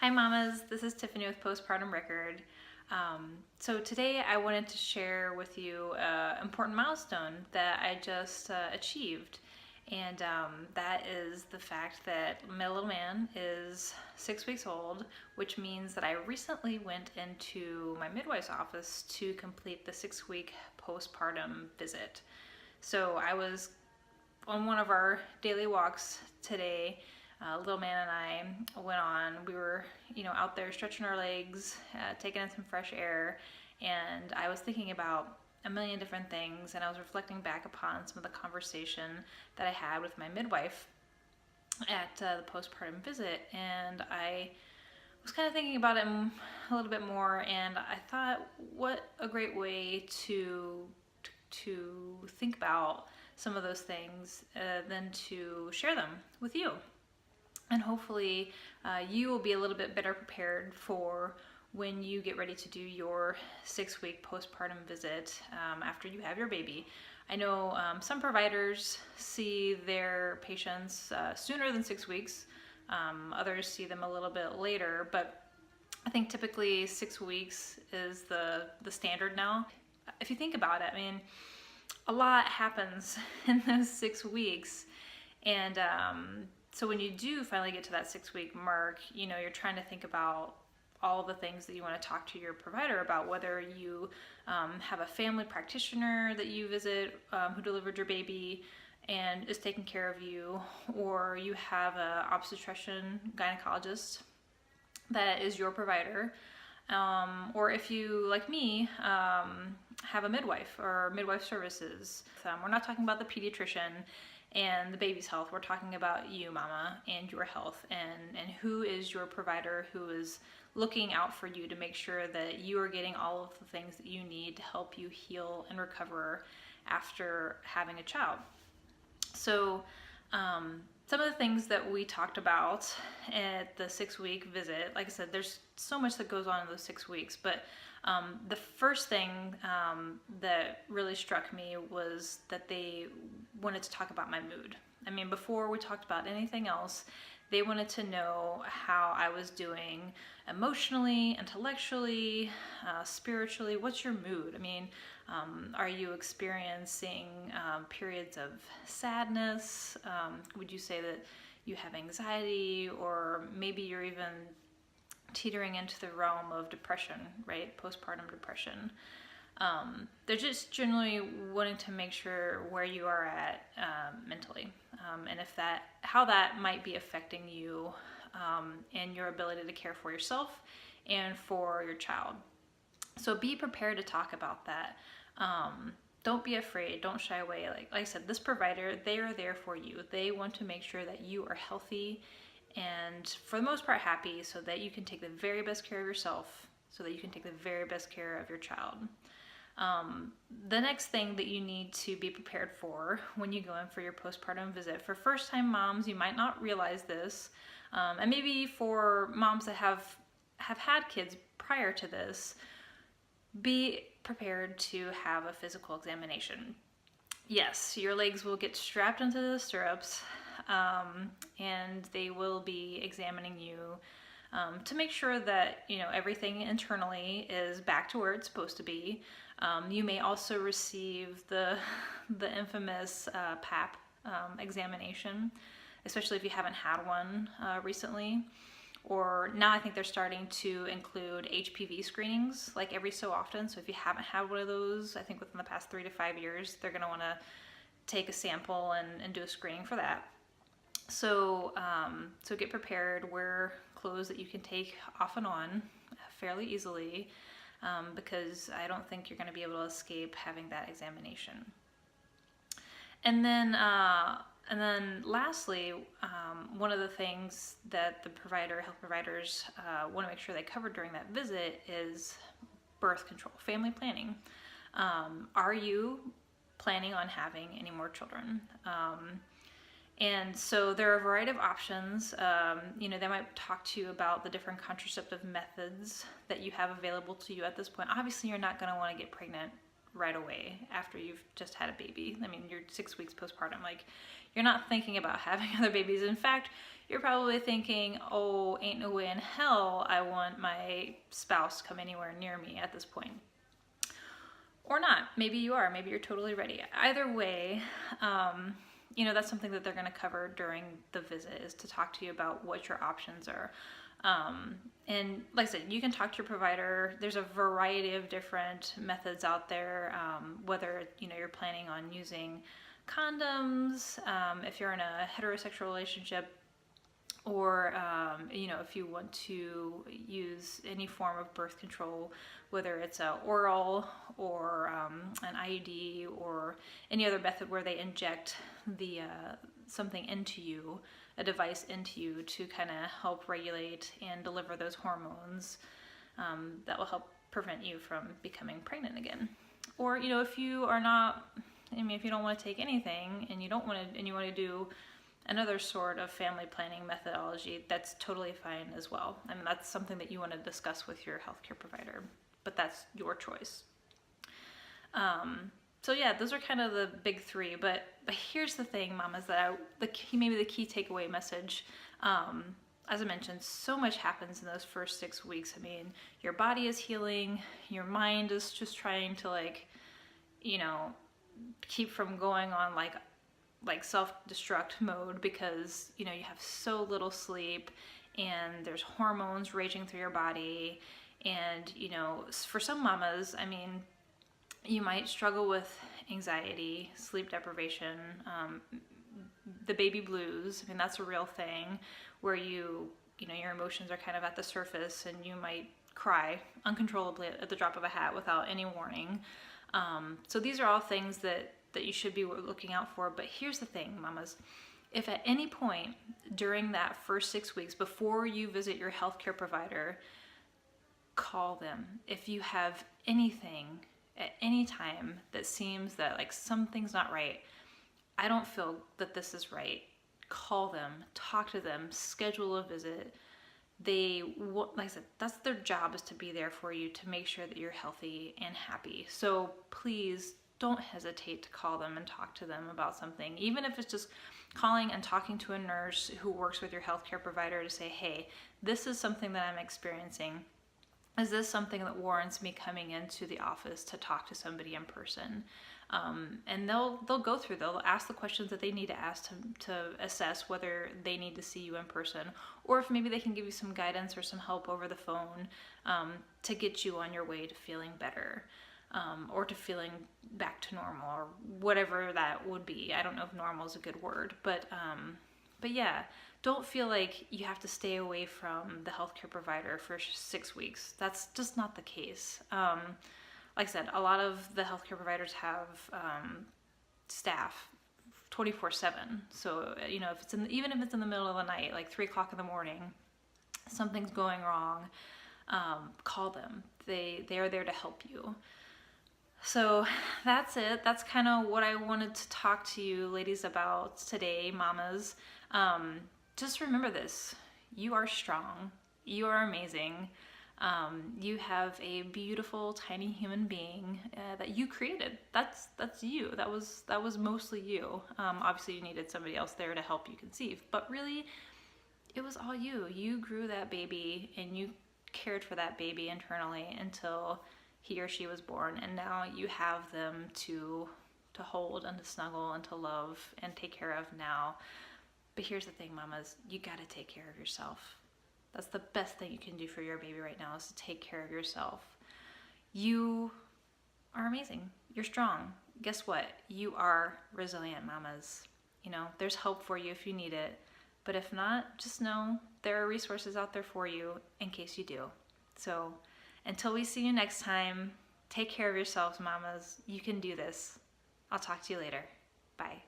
Hi mamas, this is Tiffany with Postpartum Record. So today I wanted to share with you an important milestone that I just achieved, and that is the fact that my little man is 6 weeks old, which means that I recently went into my midwife's office to complete the 6-week postpartum visit. So I was on one of our daily walks today. Little man and I went on. We were, out there stretching our legs, taking in some fresh air, and I was thinking about a million different things, and I was reflecting back upon some of the conversation that I had with my midwife at the postpartum visit, and I was kind of thinking about it a little bit more, and I thought, what a great way to think about some of those things than to share them with you. And hopefully you will be a little bit better prepared for when you get ready to do your 6-week postpartum visit after you have your baby. I know some providers see their patients sooner than 6 weeks. Others see them a little bit later, but I think typically 6 weeks is the standard now. If you think about it, I mean, a lot happens in those 6 weeks, and so when you do finally get to that 6-week mark, you're trying to think about all the things that you want to talk to your provider about, whether you have a family practitioner that you visit who delivered your baby and is taking care of you, or you have an obstetrician gynecologist that is your provider, or if you, like me, have a midwife or midwife services. We're not talking about the pediatrician and the baby's health. We're talking about you, mama, and your health, and who is your provider who is looking out for you to make sure that you are getting all of the things that you need to help you heal and recover after having a child. So some of the things that we talked about at the 6-week visit, like I said, there's so much that goes on in those 6 weeks, but the first thing that really struck me was that they wanted to talk about my mood. I mean, before we talked about anything else, they wanted to know how I was doing emotionally, intellectually, spiritually. What's your mood? I mean, are you experiencing periods of sadness? Would you say that you have anxiety, or maybe you're even teetering into the realm of depression, right? Postpartum depression. They're just generally wanting to make sure where you are at mentally, and how that might be affecting you and your ability to care for yourself and for your child. So be prepared to talk about that. Don't be afraid. Don't shy away. Like I said, this provider, they are there for you. They want to make sure that you are healthy and, for the most part, happy, so that you can take the very best care of yourself, so that you can take the very best care of your child. The next thing that you need to be prepared for when you go in for your postpartum visit, for first-time moms, you might not realize this, and maybe for moms that have had kids prior to this, be prepared to have a physical examination. Yes, your legs will get strapped into the stirrups, and they will be examining you to make sure that everything internally is back to where it's supposed to be. You may also receive the infamous PAP examination, especially if you haven't had one recently. Or now I think they're starting to include HPV screenings like every so often. So if you haven't had one of those, I think within the past 3 to 5 years, they're going to want to take a sample and do a screening for that. So get prepared. Wear clothes that you can take off and on fairly easily, because I don't think you're going to be able to escape having that examination. And then lastly, one of the things that the health providers want to make sure they cover during that visit is birth control, family planning. Are you planning on having any more children? And so there are a variety of options. They might talk to you about the different contraceptive methods that you have available to you at this point. Obviously, you're not going to want to get pregnant right away after you've just had a baby. I mean, you're 6 weeks postpartum. Like, you're not thinking about having other babies. In fact, you're probably thinking, oh, ain't no way in hell I want my spouse to come anywhere near me at this point. Or not. Maybe you are. Maybe you're totally ready. Either way, that's something that they're going to cover during the visit, is to talk to you about what your options are. And like I said, you can talk to your provider. There's a variety of different methods out there, whether you're planning on using condoms, if you're in a heterosexual relationship, or if you want to use any form of birth control, whether it's a oral or an IUD or any other method where they inject the something into you, a device into you to kind of help regulate and deliver those hormones that will help prevent you from becoming pregnant again. Or if you are not, if you don't want to take anything and you want to do another sort of family planning methodology, that's totally fine as well. That's something that you want to discuss with your healthcare provider, but that's your choice. So yeah, those are kind of the big three, but here's the thing, mamas, maybe the key takeaway message, as I mentioned, so much happens in those first 6 weeks. Your body is healing, your mind is just trying to keep from going on like self-destruct mode, because you have so little sleep and there's hormones raging through your body. And for some mamas, you might struggle with anxiety, sleep deprivation, the baby blues. That's a real thing, where your emotions are kind of at the surface and you might cry uncontrollably at the drop of a hat without any warning. So these are all things that you should be looking out for. But here's the thing, mamas. If at any point during that first 6 weeks, before you visit your healthcare provider, call them. If you have anything at any time that seems that something's not right, I don't feel that this is right, call them, talk to them, schedule a visit. Like I said, that's their job, is to be there for you, to make sure that you're healthy and happy. So please don't hesitate to call them and talk to them about something, even if it's just calling and talking to a nurse who works with your healthcare provider to say, hey, this is something that I'm experiencing. Is this something that warrants me coming into the office to talk to somebody in person? And they'll ask the questions that they need to ask to assess whether they need to see you in person, or if maybe they can give you some guidance or some help over the phone to get you on your way to feeling better, or to feeling back to normal, or whatever that would be. I don't know if normal is a good word, but yeah, don't feel like you have to stay away from the healthcare provider for 6 weeks. That's just not the case. Like I said, a lot of the healthcare providers have staff 24/7. So if it's even if it's in the middle of the night, like 3 o'clock in the morning, something's going wrong, call them. They are there to help you. So that's it. That's kind of what I wanted to talk to you ladies about today, mamas. Just remember this: you are strong. You are amazing. You have a beautiful, tiny human being that you created. That's you. That was mostly you. Obviously, you needed somebody else there to help you conceive, but really, it was all you. You grew that baby and you cared for that baby internally until he or she was born, and now you have them to hold and to snuggle and to love and take care of now. But here's the thing, mamas, you gotta take care of yourself. That's the best thing you can do for your baby right now, is to take care of yourself. You are amazing. You're strong. Guess what? You are resilient, mamas. There's hope for you if you need it. But if not, just know there are resources out there for you in case you do. So until we see you next time, take care of yourselves, mamas. You can do this. I'll talk to you later. Bye.